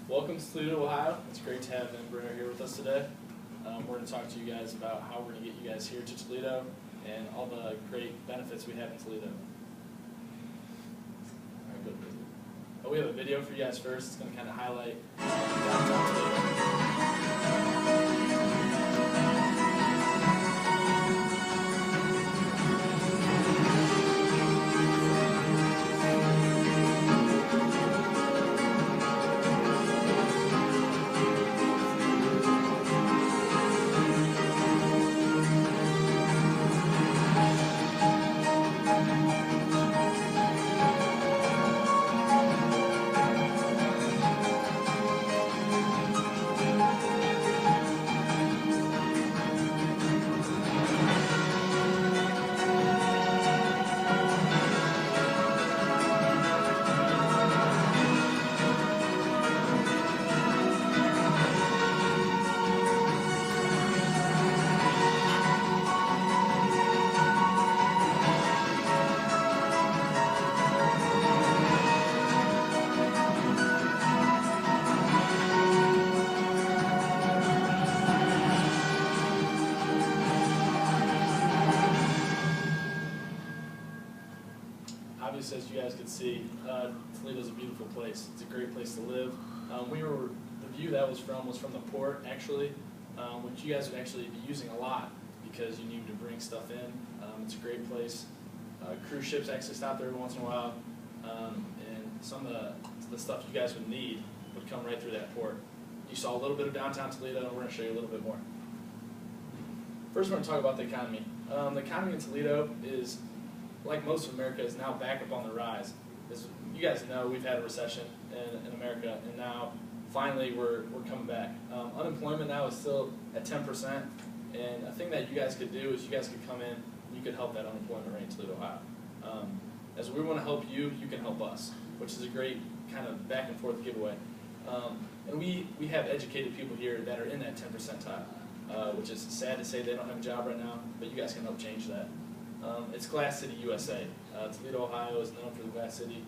Welcome to Toledo, Ohio. It's great to have Ben Brenner here with us today. We're going to talk to you guys about how we're going to get you guys here to Toledo and all the great benefits we have in Toledo. All right, good. We have a video for you guys first. It's going to kind of highlight downtown Toledo. Obviously, as you guys can see, Toledo's a beautiful place. It's a great place to live. The view that was from the port, actually, which you guys would actually be using a lot because you need to bring stuff in. It's a great place. Cruise ships actually stop there every once in a while, and some of the stuff you guys would need would come right through that port. You saw a little bit of downtown Toledo, and we're going to show you a little bit more. First, we're going to talk about the economy. The economy in Toledo is, like most of America, is now back up on the rise. As you guys know, we've had a recession in America, and now finally we're coming back. Unemployment now is still at 10%, and a thing that you guys could do is you guys could come in and you could help that unemployment rate in Toledo, Ohio. As we want to help you, you can help us, which is a great kind of back and forth giveaway. And we have educated people here that are in that 10 percentile, which is sad to say they don't have a job right now, but you guys can help change that. It's Glass City, USA. Toledo, Ohio is known for the Glass City.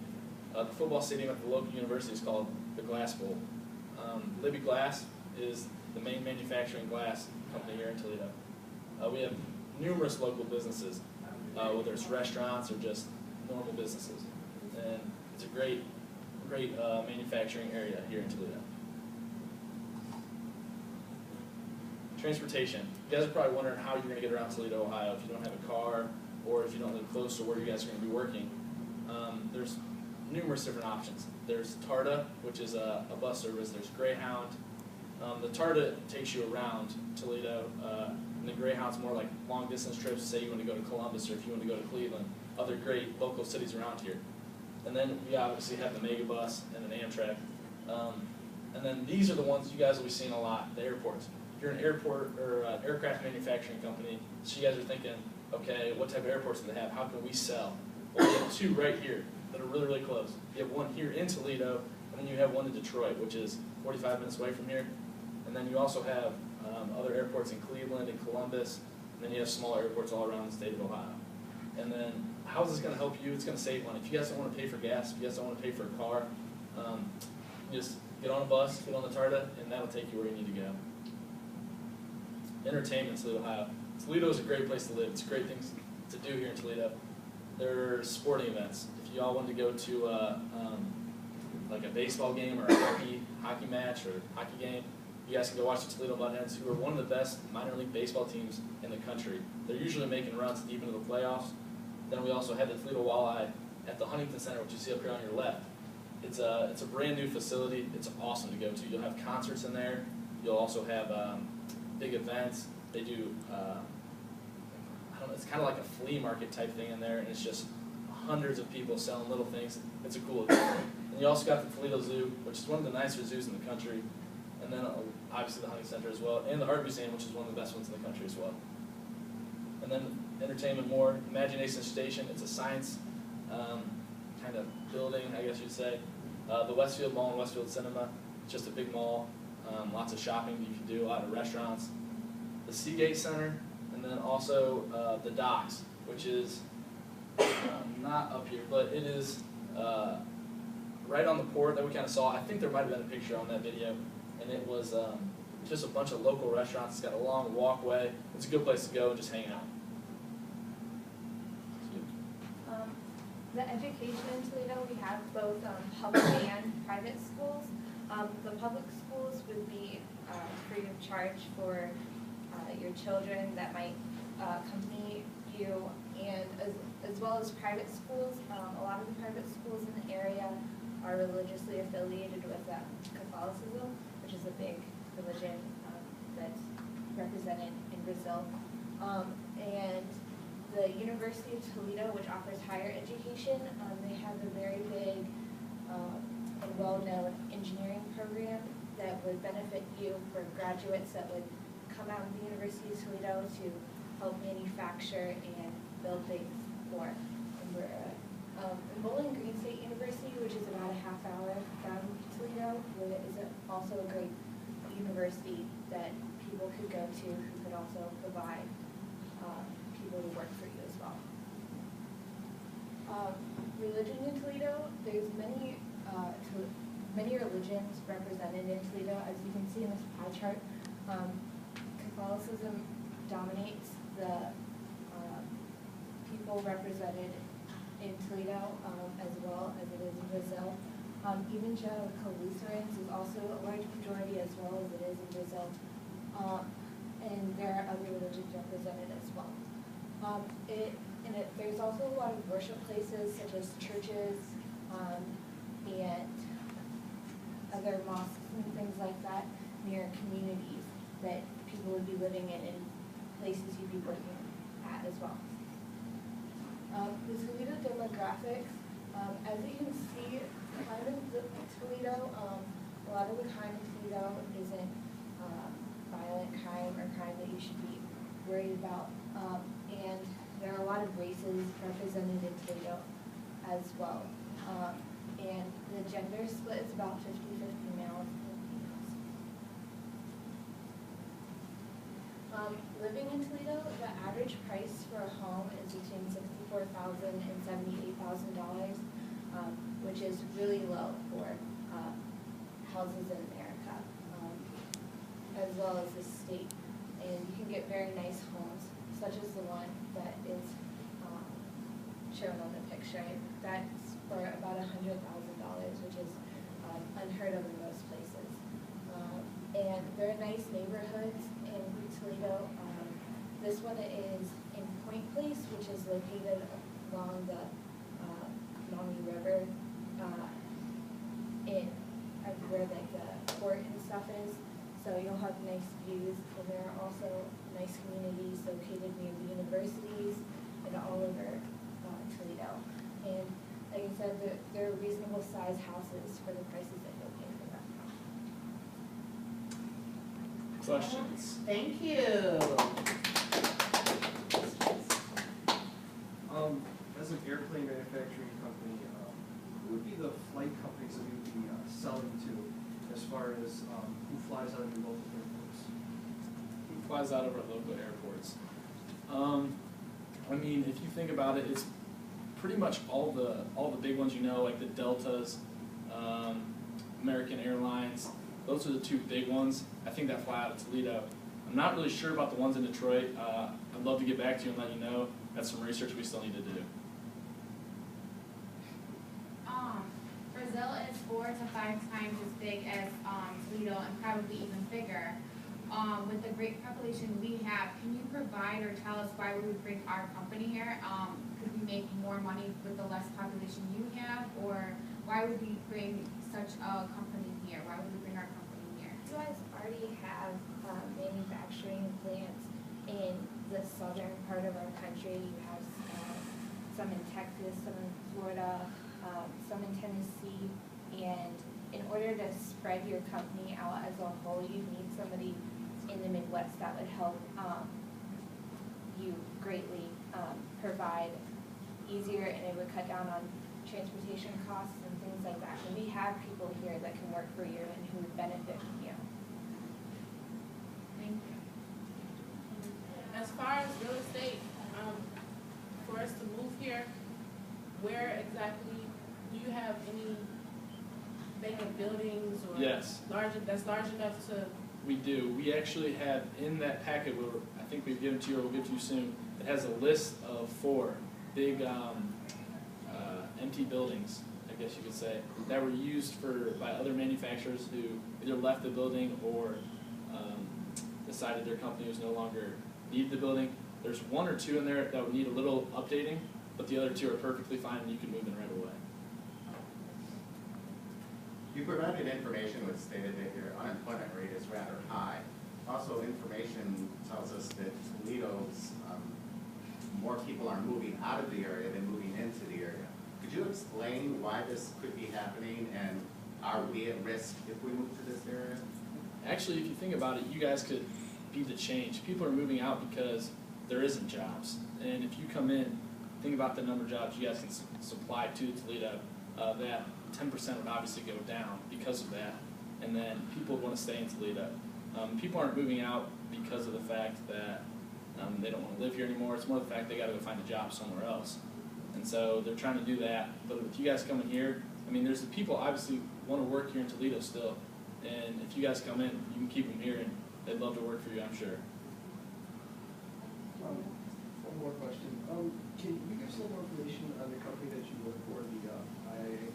The football stadium at the local university is called the Glass Bowl. Libby Glass is the main manufacturing glass company here in Toledo. We have numerous local businesses, whether it's restaurants or just normal businesses. And it's a great manufacturing area here in Toledo. Transportation. You guys are probably wondering how you're going to get around Toledo, Ohio if you don't have a car or if you don't live close to where you guys are going to be working. There's numerous different options. There's TARTA, which is a bus service. There's Greyhound. The TARTA takes you around Toledo, and the Greyhound's more like long distance trips. Say you want to go to Columbus or if you want to go to Cleveland, other great local cities around here. And then we obviously have the Megabus and an Amtrak. And then these are the ones you guys will be seeing a lot, the airports. You're an airport or an aircraft manufacturing company, so you guys are thinking, okay, what type of airports do they have? How can we sell? Well, we have two right here that are really, really close. You have one here in Toledo, and then you have one in Detroit, which is 45 minutes away from here. And then you also have other airports in Cleveland and Columbus, and then you have smaller airports all around the state of Ohio. And then how is this going to help you? It's going to save money. If you guys don't want to pay for gas, if you guys don't want to pay for a car, just get on a bus, get on the TARTA, and that'll take you where you need to go. Entertainment in Toledo, Ohio. Toledo is a great place to live. It's great things to do here in Toledo. There are sporting events. If you all want to go to like a baseball game or a hockey match or hockey game, you guys can go watch the Toledo Mudhens, who are one of the best minor league baseball teams in the country. They're usually making runs deep into the playoffs. Then we also have the Toledo Walleye at the Huntington Center, which you see up here on your left. It's a brand new facility. It's awesome to go to. You'll have concerts in there. You'll also have big events. They do, I don't know, it's kind of like a flea market type thing in there, and it's just hundreds of people selling little things. It's a cool event. And you also got the Toledo Zoo, which is one of the nicer zoos in the country, and then obviously the Hunting Center as well, and the Art Museum, which is one of the best ones in the country as well. And then entertainment more, Imagination Station. It's a science kind of building, I guess you'd say. The Westfield Mall and Westfield Cinema, just a big mall. Lots of shopping you can do, a lot of restaurants. The Seagate Center, and then also the Docks, which is not up here, but it is right on the port that we kind of saw. I think there might have been a picture on that video, and it was just a bunch of local restaurants. It's got a long walkway. It's a good place to go and just hang out. The education in Toledo, we have both public and private schools. The public schools would be free of charge for your children that might accompany you, and as well as private schools. A lot of the private schools in the area are religiously affiliated with Catholicism, which is a big religion that's represented in Brazil. And the University of Toledo, which offers higher education, they have a very big and well-known engineering program that would benefit you for graduates that would come out of the University of Toledo to help manufacture and build things for Embraer. And Bowling Green State University, which is about a half hour from Toledo, is also a great university that people could go to who could also provide people to work for you as well. Religion in Toledo, there's many religions represented in Toledo. As you can see in this pie chart, Catholicism dominates the people represented in Toledo as well as it is in Brazil. Evangelical Lutherans is also a large majority as well as it is in Brazil. And there are other religions represented as well. There's also a lot of worship places such as churches and other mosques and things like that near communities that people would be living in and places you'd be working at as well. The Toledo demographics, as you can see, kind of Toledo, a lot of the crime in Toledo isn't violent crime or crime that you should be worried about. And there are a lot of races represented in Toledo as well. And the gender split is about 50-50 males and females. Living in Toledo, the average price for a home is between $64,000 and $78,000, which is really low for houses in America, as well as the state. And you can get very nice homes, such as the one that is shown on the picture. That's for about $100,000, which is unheard of in most places. And there are nice neighborhoods in Toledo. This one is in Point Place, which is located along the Maumee River, where like the port and stuff is. So you'll have nice views, and there are also nice communities located near the universities and all over Toledo. And like I said, they're reasonable sized houses for the prices that you'll pay for them. Questions? Thank you. As an airplane manufacturing company, who would be the flight companies that we would be selling to as far as who flies out of your local airports? Who flies out of our local airports? I mean, if you think about it, it's pretty much all the big ones, you know, like the Deltas, American Airlines. Those are the two big ones. I think that fly out of Toledo. I'm not really sure about the ones in Detroit. I'd love to get back to you and let you know. That's some research we still need to do. Brazil is 4 to 5 times as big as Toledo and probably even bigger. With the great population we have, can you provide or tell us why we would bring our company here? Could we make more money with the less population you have, or why would we bring such a company here? Why would we bring our company here? You guys already have manufacturing plants in the southern part of our country. You have some in Texas, some in Florida, some in Tennessee, and in order to spread your company out as a whole, you need somebody in the Midwest that would help you greatly provide easier, and it would cut down on transportation costs and things like that. And we have people here that can work for you and who would benefit from you. Thank you. As far as real estate, for us to move here, where exactly, do you have any buildings or? Yes. That's large enough to, We do. We actually have in that packet, I think we've given to you or we'll give to you soon, it has a list of 4 big empty buildings, I guess you could say, that were used by other manufacturers who either left the building or decided their company was no longer needed the building. There's 1 or 2 in there that would need a little updating, but the other 2 are perfectly fine and you can move in right away. You provided information which stated that your unemployment rate is rather high. Also, information tells us that Toledo's, more people are moving out of the area than moving into the area. Could you explain why this could be happening, and are we at risk if we move to this area? Actually, if you think about it, you guys could be the change. People are moving out because there isn't jobs. And if you come in, think about the number of jobs you guys can supply to Toledo, that 10% would obviously go down because of that. And then people want to stay in Toledo. People aren't moving out because of the fact that they don't want to live here anymore. It's more the fact they got to go find a job somewhere else. And so they're trying to do that. But with you guys coming here, I mean, there's the people obviously want to work here in Toledo still. And if you guys come in, you can keep them here and they'd love to work for you, I'm sure. One more question. Can you give us a little more information on the company that you work for, the IAA?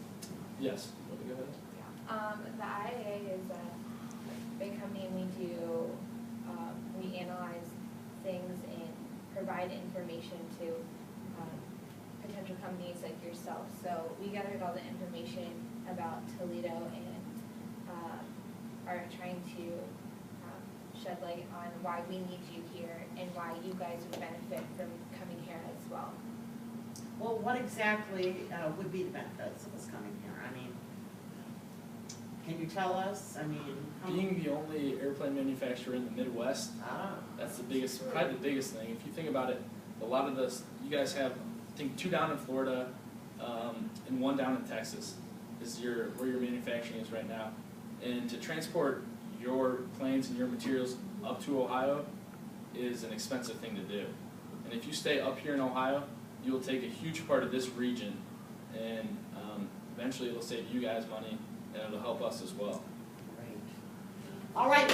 Yes. Want to go ahead? The IAA is a big company, and we analyze things and provide information to potential companies like yourself. So we gathered all the information about Toledo and are trying to shed light on why we need you here and why you guys would benefit from coming here as well. Well, what exactly would be the benefits of us coming here? I mean, can you tell us? I mean, Being the only airplane manufacturer in the Midwest, that's the biggest, probably the biggest thing. If you think about it, a lot of this, you guys have, I think 2 down in Florida, and 1 down in Texas is where your manufacturing is right now. And to transport your planes and your materials up to Ohio is an expensive thing to do. And if you stay up here in Ohio, you will take a huge part of this region, and eventually it'll save you guys money, and it'll help us as well. All right,